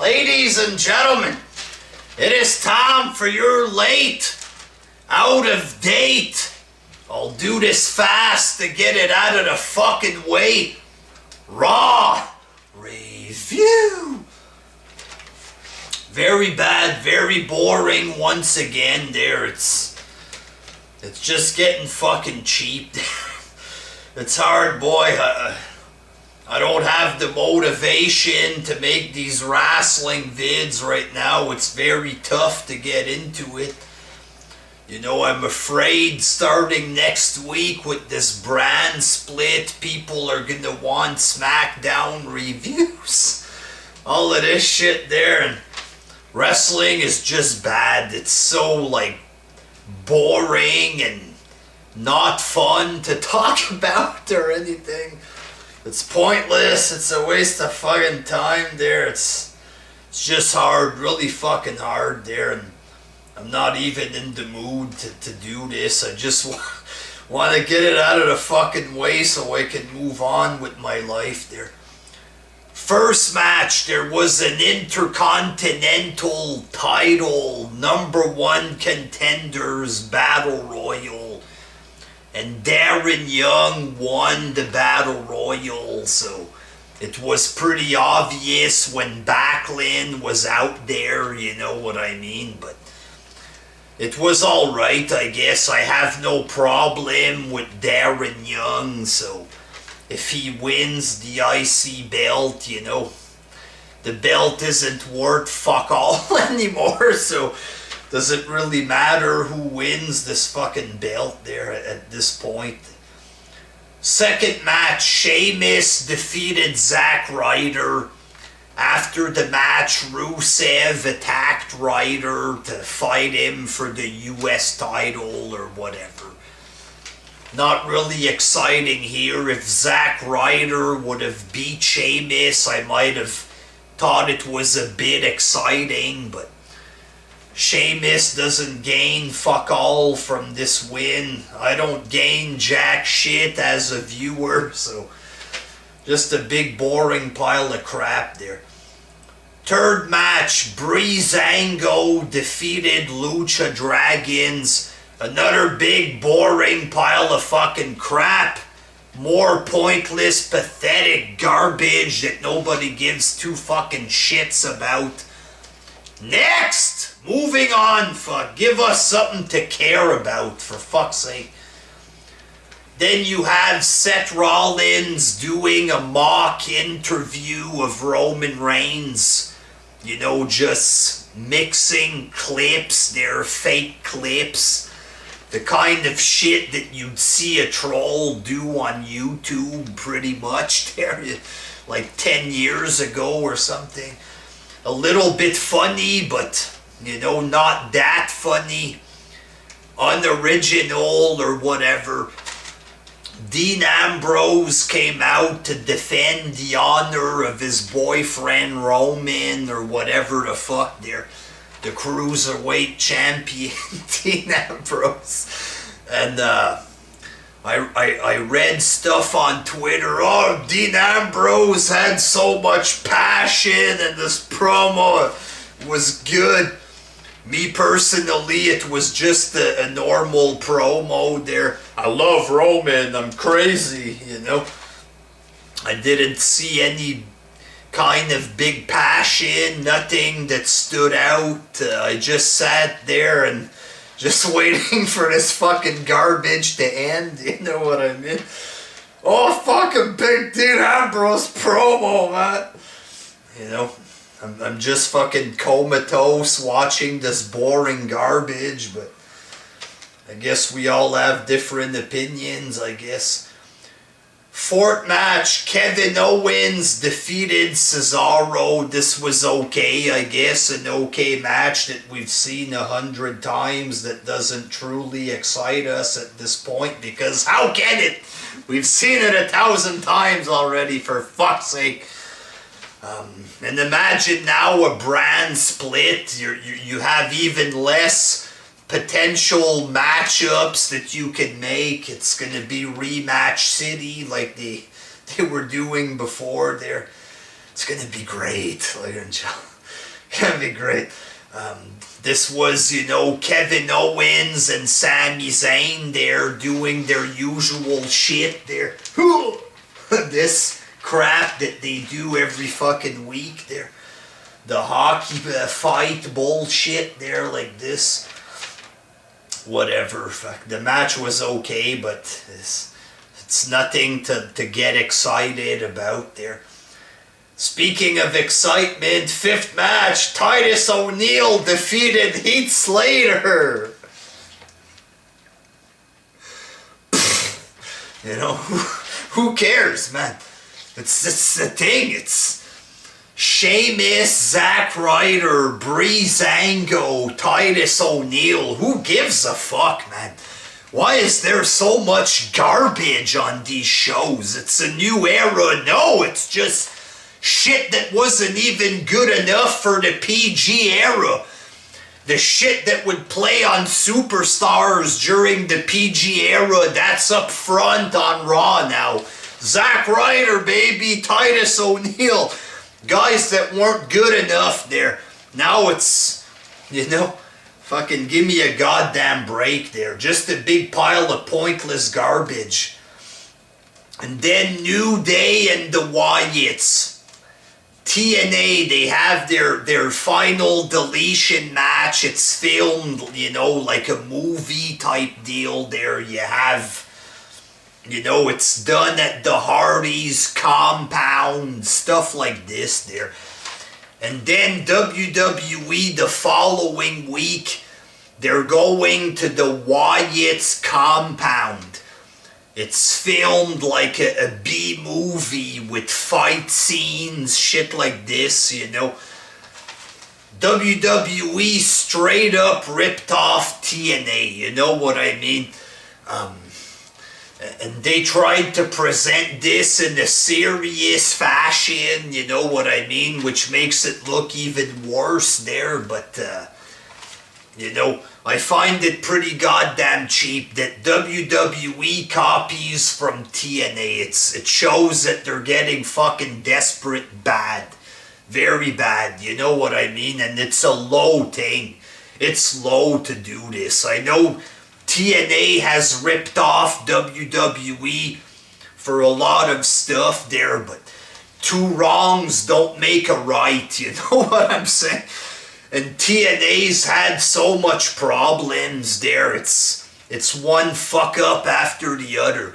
Ladies and gentlemen, it is time for your late, out of date. I'll do this fast to get it out of the fucking way. Raw review. Very bad, very boring once again there. It's just getting fucking cheap. It's hard, boy. I don't have the motivation to make these wrestling vids right now. It's very tough to get into it. You know, I'm afraid starting next week with this brand split, people are gonna want SmackDown reviews. All of this shit there, and wrestling is just bad. It's so, like, boring and not fun to talk about or anything. It's pointless. It's a waste of fucking time there. It's just hard, really fucking hard there, and I'm not even in the mood to do this. I just want to get it out of the fucking way so I can move on with my life there. First match, there was an Intercontinental title #1 contenders battle royal. And Darren Young won the battle royal, so it was pretty obvious when Backlund was out there, you know what I mean, but it was alright, I guess. I have no problem with Darren Young, so if he wins the IC belt, you know, the belt isn't worth fuck all anymore, so does it really matter who wins this fucking belt there at this point? Second match, Sheamus defeated Zack Ryder. After the match, Rusev attacked Ryder to fight him for the US title or whatever. Not really exciting here. If Zack Ryder would have beat Sheamus, I might have thought it was a bit exciting, but Sheamus doesn't gain fuck all from this win. I don't gain jack shit as a viewer, so just a big boring pile of crap there. Third match, Breezango defeated Lucha Dragons. Another big boring pile of fucking crap. More pointless, pathetic garbage that nobody gives two fucking shits about. Next! Moving on, fuck. Give us something to care about, for fuck's sake. Then you have Seth Rollins doing a mock interview of Roman Reigns. You know, just mixing clips. They're fake clips. The kind of shit that you'd see a troll do on YouTube, pretty much. There, like 10 years ago or something. A little bit funny, but, you know, not that funny. Unoriginal or whatever. Dean Ambrose came out to defend the honor of his boyfriend Roman or whatever the fuck there. The Cruiserweight champion, Dean Ambrose. And I read stuff on Twitter. Oh, Dean Ambrose had so much passion and this promo was good. Me personally, it was just a normal promo there. I love Roman, I'm crazy, you know. I didn't see any kind of big passion, nothing that stood out. I just sat there and just waiting for this fucking garbage to end, you know what I mean? Oh, fucking big Dean Ambrose promo, man. You know, I'm just fucking comatose watching this boring garbage, but I guess we all have different opinions, I guess. Fourth match, Kevin Owens defeated Cesaro. This was okay, I guess. An okay match that we've seen 100 times that doesn't truly excite us at this point, because how can it? We've seen it 1,000 times already, for fuck's sake. And imagine now a brand split. You have even less potential matchups that you can make. It's going to be rematch city like they were doing before there. It's going to be great, ladies and gentlemen. Gonna be great. This was, Kevin Owens and Sami Zayn there doing their usual shit there. This crap that they do every fucking week there. The hockey fight bullshit there like this. Whatever. Fuck. The match was okay, but it's nothing to get excited about there. Speaking of excitement, 5th match, Titus O'Neil defeated Heath Slater. Who cares, man? It's the thing. It's Sheamus, Zack Ryder, Breezango, Titus O'Neil. Who gives a fuck, man? Why is there so much garbage on these shows? It's a new era. No, it's just shit that wasn't even good enough for the PG era. The shit that would play on Superstars during the PG era, that's up front on Raw now. Zack Ryder, baby, Titus O'Neil. Guys that weren't good enough there. Now it's, fucking give me a goddamn break there. Just a big pile of pointless garbage. And then New Day and the Wyatts. TNA, they have their final deletion match. It's filmed, like a movie type deal there. You have, it's done at the Hardys compound, stuff like this there. And then WWE the following week, they're going to the Wyatts compound. It's filmed like a B-movie with fight scenes, shit like this, WWE straight up ripped off TNA, you know what I mean? And they tried to present this in a serious fashion, you know what I mean? Which makes it look even worse there, but, I find it pretty goddamn cheap that WWE copies from TNA. It shows that they're getting fucking desperate bad. Very bad, you know what I mean? And it's a low thing. It's low to do this. I know TNA has ripped off WWE for a lot of stuff there, but 2 wrongs don't make a right, you know what I'm saying? And TNA's had so much problems there. It's one fuck up after the other.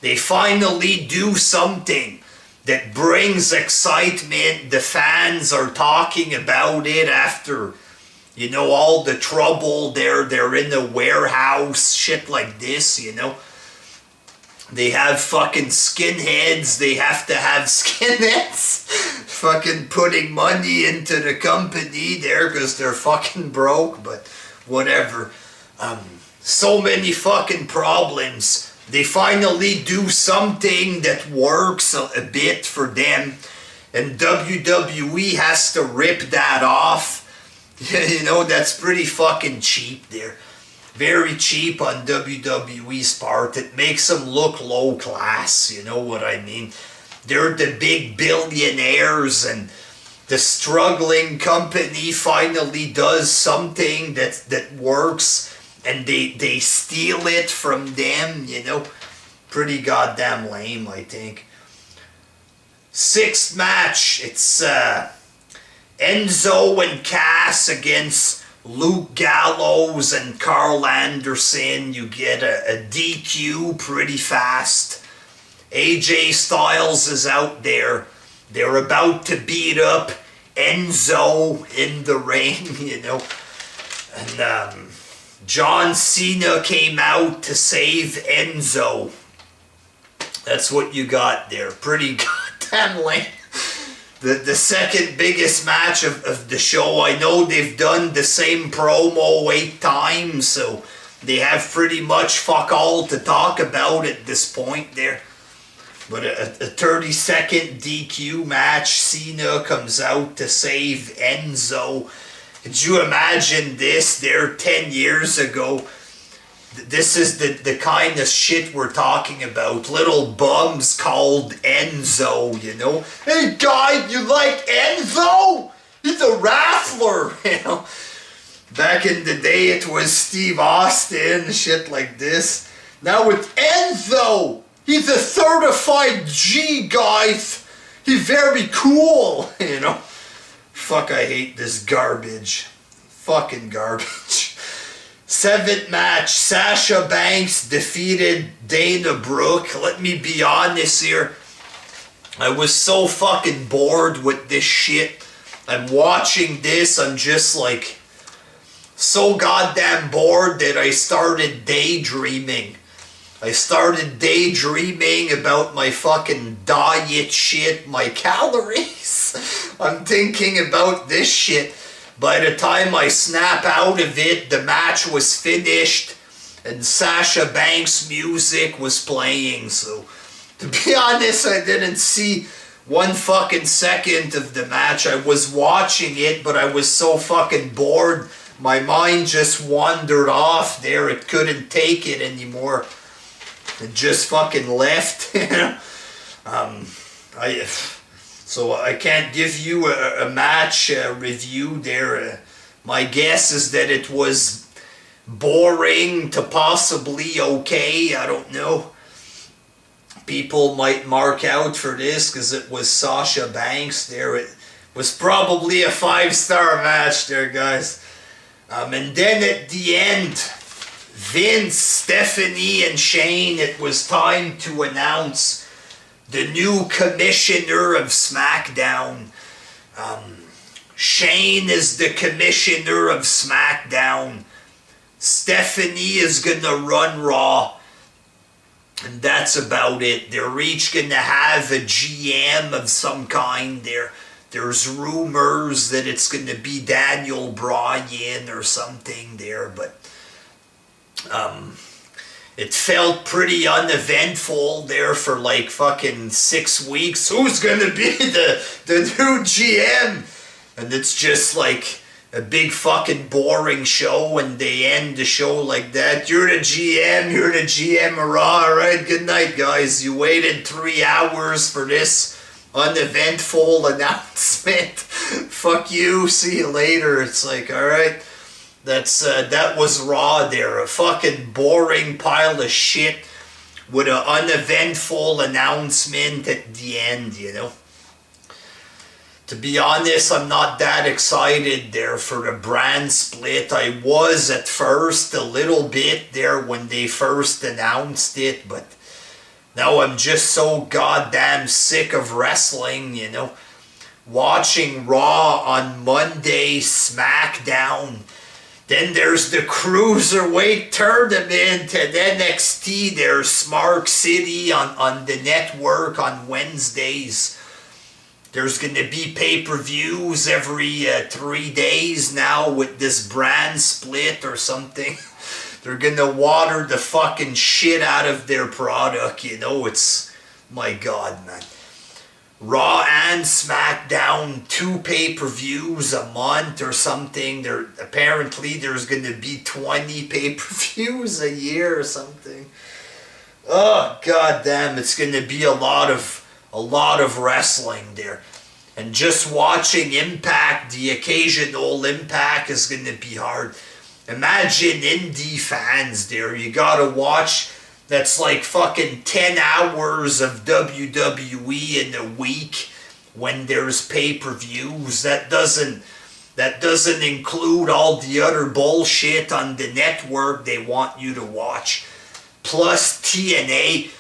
They finally do something that brings excitement. The fans are talking about it after, all the trouble there. They're in the warehouse, shit like this, They have fucking skinheads. They have to have skinheads fucking putting money into the company there because they're fucking broke, but whatever. So many fucking problems. They finally do something that works a bit for them, and WWE has to rip that off. That's pretty fucking cheap there. Very cheap on WWE's part. It makes them look low class, you know what I mean? They're the big billionaires, and the struggling company finally does something that works, and they steal it from them, Pretty goddamn lame, I think. 6th match, it's Enzo and Cass against Luke Gallows and Carl Anderson. You get a DQ pretty fast. AJ Styles is out there. They're about to beat up Enzo in the ring, And John Cena came out to save Enzo. That's what you got there. Pretty goddamn lame. The second biggest match of the show. I know they've done the same promo 8 times, so they have pretty much fuck all to talk about at this point there. But a 30-second DQ match, Cena comes out to save Enzo. Could you imagine this there 10 years ago? This is the kind of shit we're talking about. Little bums called Enzo, Hey guy, you like Enzo? He's a wrestler, you know. Back in the day, it was Steve Austin, shit like this. Now it's Enzo. He's a certified G, guys. He's very cool, you know. Fuck, I hate this garbage. Fucking garbage. 7th match, Sasha Banks defeated Dana Brooke. Let me be honest here. I was so fucking bored with this shit. I'm watching this, I'm just like so goddamn bored that I started daydreaming. I started daydreaming about my fucking diet shit, my calories. I'm thinking about this shit. By the time I snap out of it, the match was finished and Sasha Banks' music was playing. So, to be honest, I didn't see one fucking second of the match. I was watching it, but I was so fucking bored. My mind just wandered off there. It couldn't take it anymore. It just fucking left. So I can't give you a match review there. My guess is that it was boring to possibly okay. I don't know. People might mark out for this because it was Sasha Banks there. It was probably a 5-star match there, guys. And then at the end, Vince, Stephanie, and Shane, it was time to announce the new commissioner of SmackDown. Shane is the commissioner of SmackDown. Stephanie is gonna run Raw. And that's about it. They're each gonna have a GM of some kind there. There's rumors that it's gonna be Daniel Bryan or something there, but it felt pretty uneventful there for like fucking 6 weeks. Who's gonna be the new GM? And it's just like a big fucking boring show, and they end the show like that. You're the GM of Raw. Alright, good night, guys. You waited 3 hours for this uneventful announcement. Fuck you, see you later. It's like, alright. That was Raw there. A fucking boring pile of shit with an uneventful announcement at the end, you know. To be honest, I'm not that excited there for the brand split. I was at first a little bit there when they first announced it, but now I'm just so goddamn sick of wrestling, you know. Watching Raw on Monday, SmackDown. Then there's the Cruiserweight Tournament and NXT. There's Smart City on the network on Wednesdays. There's going to be pay-per-views every 3 days now with this brand split or something. They're going to water the fucking shit out of their product, you know. It's, my God, man. Raw and SmackDown, 2 pay-per-views a month or something. Apparently there's going to be 20 pay-per-views a year or something. Oh, goddamn, it's going to be a lot of wrestling there. And just watching Impact, the occasional Impact is going to be hard. Imagine indie fans there. You got to watch. That's like fucking 10 hours of WWE in a week when there's pay-per-views. That doesn't include all the other bullshit on the network they want you to watch. Plus TNA.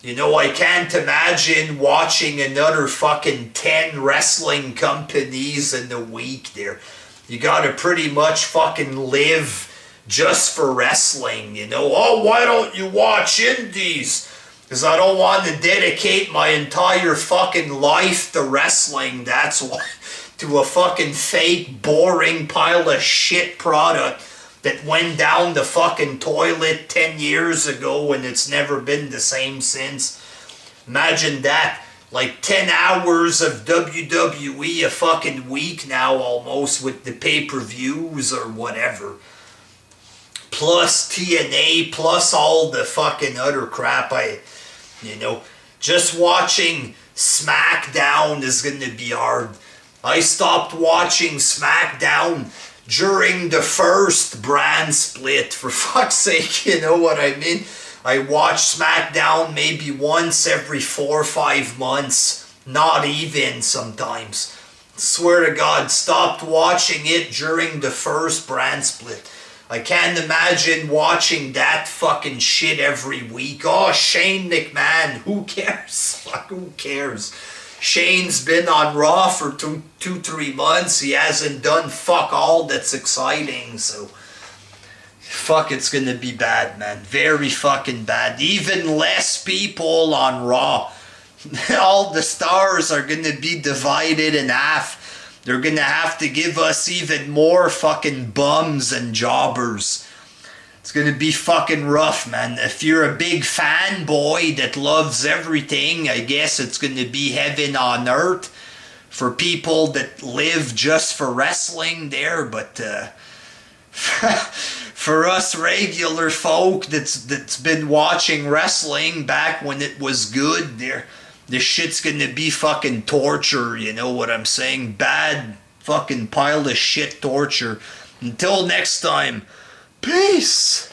You know, I can't imagine watching another fucking 10 wrestling companies in a week there. You gotta pretty much fucking live just for wrestling, you know. Oh, why don't you watch indies? Because I don't want to dedicate my entire fucking life to wrestling, that's why. To a fucking fake, boring pile of shit product that went down the fucking toilet 10 years ago and it's never been the same since. Imagine that. Like 10 hours of WWE a fucking week now almost with the pay-per-views or whatever. Plus TNA, plus all the fucking other crap. Just watching SmackDown is going to be hard. I stopped watching SmackDown during the first brand split. For fuck's sake, you know what I mean? I watch SmackDown maybe once every 4 or 5 months. Not even sometimes. Swear to God, stopped watching it during the first brand split. I can't imagine watching that fucking shit every week. Oh, Shane McMahon, who cares? Fuck, who cares? Shane's been on Raw for 3 months. He hasn't done fuck all that's exciting, so fuck, it's gonna be bad, man. Very fucking bad. Even less people on Raw. All the stars are gonna be divided in half. They're gonna have to give us even more fucking bums and jobbers. It's gonna be fucking rough, man. If you're a big fanboy that loves everything, I guess it's gonna be heaven on earth for people that live just for wrestling there, but for us regular folk that's been watching wrestling back when it was good, this shit's gonna be fucking torture, you know what I'm saying? Bad fucking pile of shit torture. Until next time, peace!